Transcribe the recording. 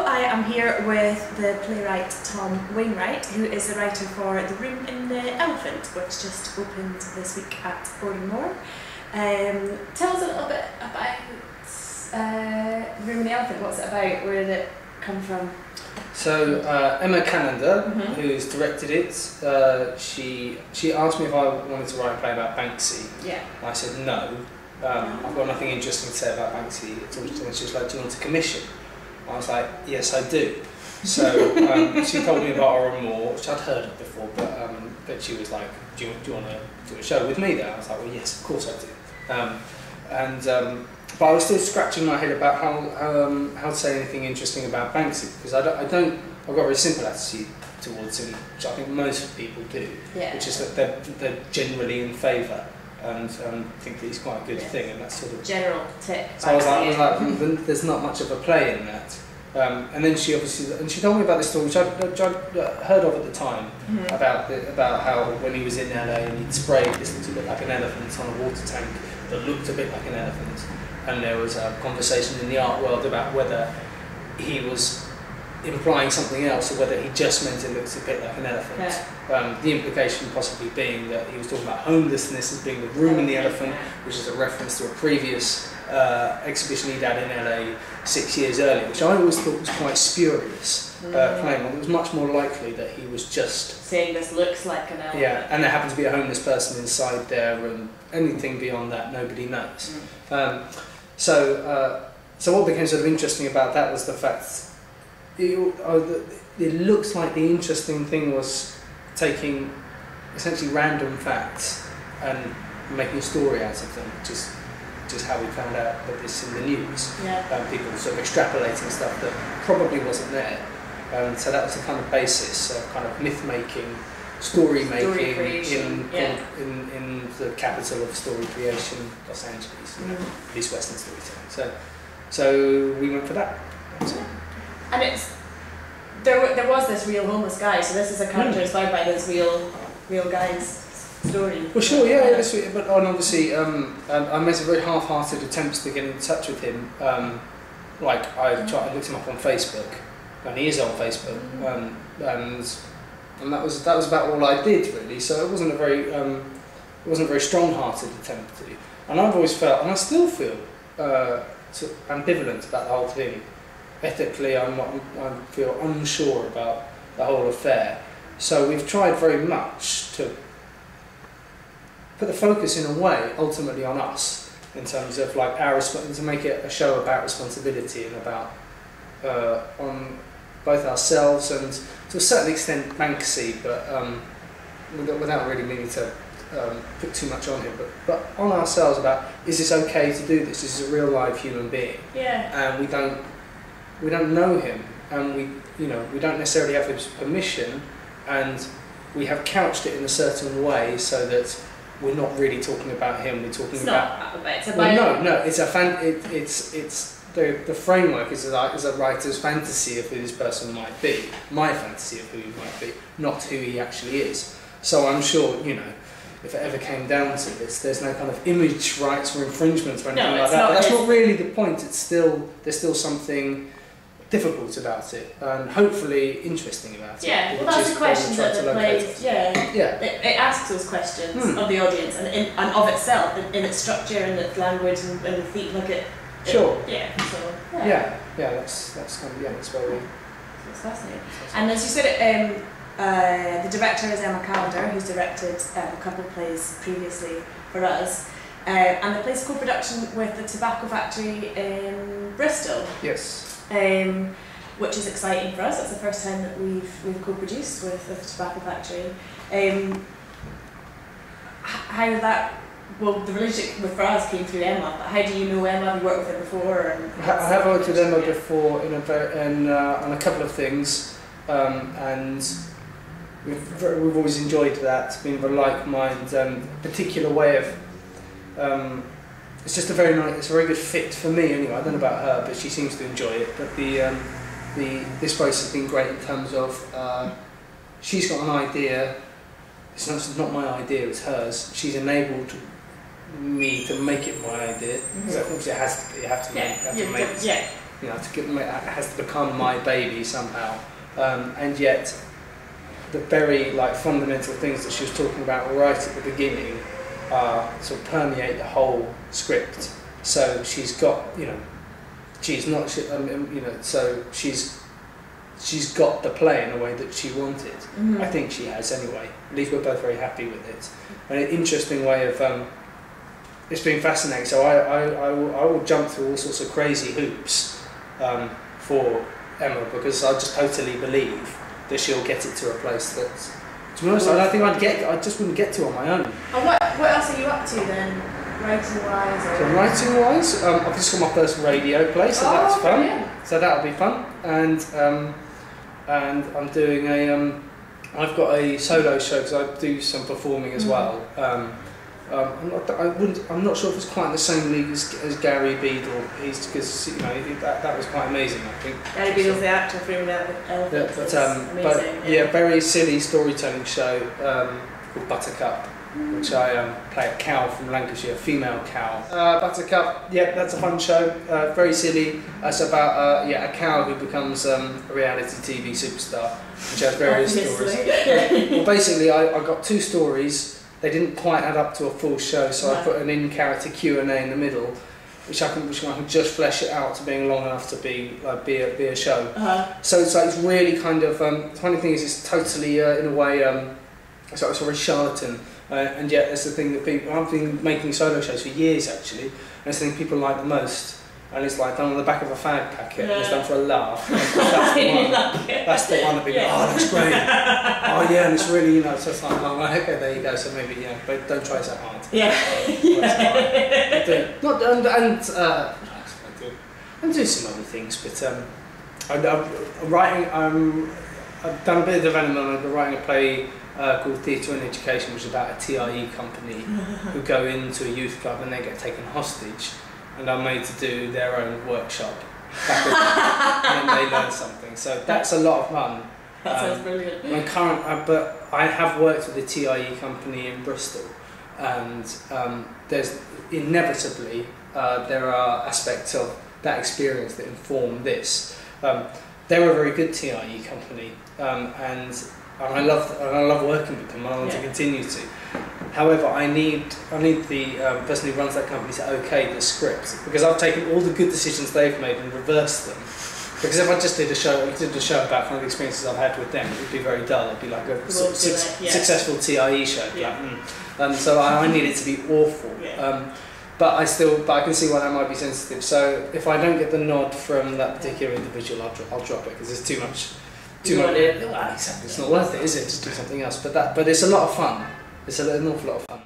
I am here with the playwright Tom Wainwright, who is the writer for The Room in the Elephant, which just opened this week at Oran Mor. Tell us a little bit about The Room in the Elephant. What's it about? Where did it come from? So Emma Canada, who's directed it, she asked me if I wanted to write a play about Banksy. Yeah. I said no. I've got nothing interesting to say about Banksy. And she was like, "Do you want to commission?" I was like, "Yes, I do." So she told me about Oran Mor, which I'd heard of before, but she was like, "Do you want to do a show with me there?" I was like, "Well, yes, of course I do." But I was still scratching my head about how to say anything interesting about Banksy, because I've got a very simple attitude towards him, which I think most people do, which is that they're generally in favour and think that he's quite a good thing, and that's sort of general tick. So I was like, there's not much of a play in that. And then she told me about this story, which I'd heard of at the time, about how when he was in LA and he'd sprayed this looked a bit like an elephant on a water tank that looked a bit like an elephant, and there was a conversation in the art world about whether he was implying something else or whether he just meant it looks a bit like an elephant. Yeah. The implication possibly being that he was talking about homelessness as being the room in the elephant, which is a reference to a previous exhibition he'd had in LA 6 years earlier, which I always thought was quite spurious claim. It was much more likely that he was just saying this looks like an elephant. Yeah, and there happened to be a homeless person inside there, and anything beyond that nobody knows. So what became sort of interesting about that was the fact it looks like the interesting thing was taking essentially random facts and making a story out of them, which is how we found out about this in the news. People sort of extrapolating stuff that probably wasn't there. So that was the kind of basis of kind of myth-making, story-making in the capital of story creation, Los Angeles, at least Western storytelling. So we went for that. And there was this real homeless guy, so this is a character inspired by this real guy's story. Well, sure, yeah, but obviously I made some very half-hearted attempts to get in touch with him. I looked him up on Facebook, and he is on Facebook, and that was about all I did really. So it wasn't a very strong-hearted attempt to. And I've always felt, and I still feel, sort of ambivalent about the whole thing. Ethically, I feel unsure about the whole affair. So we've tried very much to put the focus in a way ultimately on us, in terms of like to make it a show about responsibility and about on both ourselves and to a certain extent Banksy, but without really meaning to put too much on him, but on ourselves about, is this okay to do this? This is a real live human being, and we don't know him, and we don't necessarily have his permission, and we have couched it in a certain way so that we're not really talking about him. We're talking the framework is a writer's fantasy of who this person might be, my fantasy of who he might be, not who he actually is. So I'm sure, if it ever came down to this, there's no kind of image rights or infringements or anything like that. But that's not really the point. There's still something difficult about it, and hopefully interesting about it. Yeah, well, that's the question that the play. It asks those questions of the audience and of itself, in its structure and its language and the theme, that's kind of that's where we. It's fascinating. And as you said, the director is Emma Canada, who's directed a couple of plays previously for us, and the play's co-production with the Tobacco Factory in Bristol. Yes. Which is exciting for us. That's the first time that we've co-produced with the Tobacco Factory. How that? Well, the relationship for us came through Emma. But how do you know Emma? Have you worked with her before? I have worked with Emma before on a couple of things, and we've always enjoyed that. It's been a like mind, particular way of. It's just it's a very good fit for me anyway. I don't know about her, but she seems to enjoy it. But this place has been great in terms of she's got an idea. It's not my idea; it's hers. She's enabled me to make it my idea. Because obviously it has to be. You have to make it. you know, has to become my baby somehow, and yet the very like fundamental things that she was talking about right at the beginning sort of permeate the whole script. So she's got, you know, she's not, you know, so she's got the play in a way that she wanted. I think she has anyway. At least we're both very happy with it. And an interesting way of, it's been fascinating. So I will jump through all sorts of crazy hoops for Emma, because I just totally believe that she'll get it to a place that, to be honest, I don't think I just wouldn't get to on my own. And what else are you up to then, writing-wise? So writing-wise, I've just got my first radio play, so that's fun. Brilliant. So that'll be fun. And I'm doing I've got a solo show because I do some performing as well. I'm not sure if it's quite in the same league as Gary Beadle. Because, you know, that was quite amazing, I think. Gary Beadle's the actor for Yeah, very silly storytelling show called Buttercup, which I play a cow from Lancashire, a female cow. Buttercup, yeah, that's a fun show. Very silly. It's about a cow who becomes a reality TV superstar, which has various stories. Well, basically, I got 2 stories. They didn't quite add up to a full show, so I put an in-character Q&A in the middle, which I can just flesh it out to being long enough to be a show. So it's really kind of the funny thing is it's totally in a way it's sort of charlatan, and yet that's the thing that people. I've been making solo shows for years actually, and it's the thing people like the most. And it's like done on the back of a fag packet, and it's done for a laugh. That's the one that people go, oh, that's great. Oh yeah, and it's really, you know, so it's like, oh, okay, there you go. So maybe, yeah, but don't try so hard. Yeah. I'm doing some other things, but I'm writing. I've done a bit of development. I'm writing a play called Theatre and Education, which is about a TIE company who go into a youth club and they get taken hostage. And are made to do their own workshop, and then they learn something. So that's a lot of fun. That sounds brilliant. But I have worked with a TIE company in Bristol, and there's inevitably there are aspects of that experience that inform this. They're a very good TIE company, and I love working with them, and I want to continue to. However, I need the person who runs that company to okay the script, because I've taken all the good decisions they've made and reversed them. Because if I just did a show about kind of the experiences I've had with them, it would be very dull. It'd be like a successful TIE show. So I need it to be awful. But I can see why that might be sensitive. So if I don't get the nod from that particular individual, I'll drop it because there's too much. Well, exactly. It's not worth it, is it? Just do something else. But it's a lot of fun. It's an awful lot of fun.